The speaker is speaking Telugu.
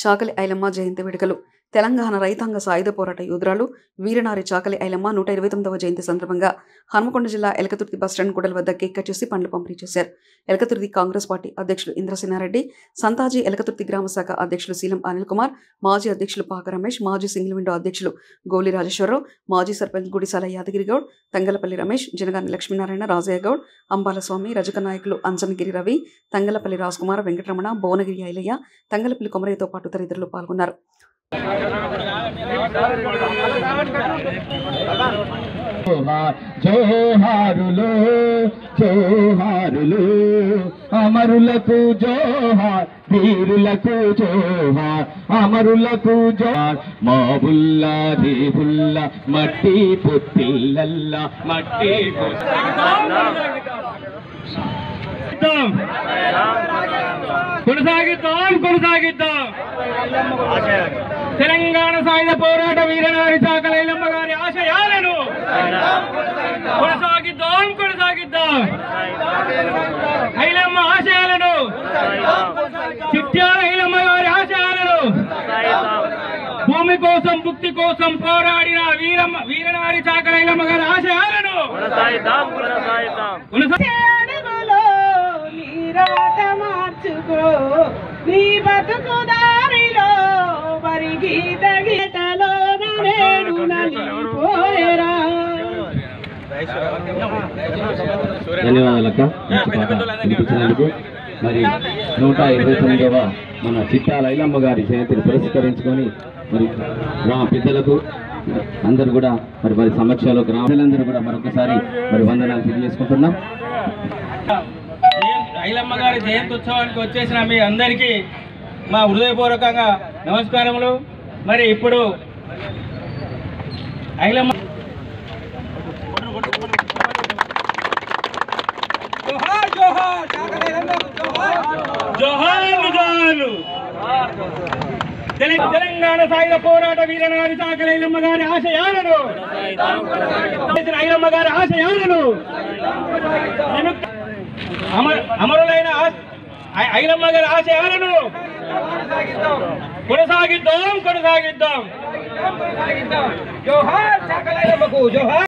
చాకలి ఐలమ్మ జయంతి వేడుకలు. తెలంగాణ రైతాంగ సాయుధ పోరాట యోధురాలు వీరనారి చాకలి ఐలమ్మ 129వ జయంతి సందర్భంగా హన్మకొండ జిల్లా ఎలకతుర్తి బస్టాండ్ కూడలి వద్ద కేక్ కట్ చేసి పండ్లు పంపిణీ చేశారు. ఎలకతుర్తి కాంగ్రెస్ పార్టీ అధ్యక్షులు ఇంద్రసేనారెడ్డి, సంతాజీ ఎలకతుర్తి గ్రామ శాఖ అధ్యక్షులు శీలం అనిల్ కుమార్, మాజీ అధ్యక్షులు పాక రమేష్, మాజీ సింగిల్ విండో అధ్యక్షులు గోలి రాజేశ్వరరావు, మాజీ సర్పంచ్ గుడిసాల యాదగిరి గౌడ్, తంగలపల్లి రమేష్, జనగాని లక్ష్మీనారాయణ, రాజయ్య గౌడ్, అంబాలస్వామి, రజక నాయకులు అంజనగిరి రవి, తంగలపల్లి రాజ్కుమార్, వెంకటరమణ, భువనగిరి ఐలయ్య, తంగలపల్లి కొమరయ్యతో పాటు తదితరులు పాల్గొన్నారు. జోహారులు జోహారులు అమరులకు జోహార్, వీరులకు జోహార్, అమరులకు జోహార్. మా బుల్లా దేవుల్లా మట్టి పొత్తిల్లల్లా మట్టి కొనసాగిద్దాం. తెలంగాణ సాయుధ పోరాట వీరనారి చాకలి ఐలమ్మ గారి ఆశయాలను కొనసాగిద్దాం. ఐలమ్మ ఆశయాలను, చిట్యాల ఐలమ్మ గారి ఆశయాలను, భూమి కోసం ముక్తి కోసం పోరాడిన వీరనారి చాకలి ఐలమ్మ గారి ఆశయాలను మార్చుకో నీ బతుకు దారిలో మరి గీత గీతలో ధన్యవాదాలక్క వినిపించినందుకు. మరి 129వ మన చిట్టాల ఐలమ్మ గారి జయంతిని పురస్కరించుకొని మరి గ్రామ పెద్దలకు అందరూ కూడా మరి సమక్షంలో గ్రామాలందరూ కూడా మరొకసారి మరి వందనాలు తెలియజేసుకుంటున్నాం. ఐలమ్మ గారి జయంతి ఉత్సవానికి వచ్చేసిన మీ అందరికీ మా హృదయపూర్వకంగా నమస్కారములు. మరి ఇప్పుడు ఐలమ్మ తెలంగాణ సాయుధ పోరాట వీరనారి చాకలి ఐలమ్మ గారి ఆశయాలను, ఐలమ్మ గారి ఆశయాలను, అమరులైన ఐలమ్మ గారి ఆశయాలను కొనసాగిద్దాం. జోహార్ చాకలి ఐలమ్మకు జోహార్.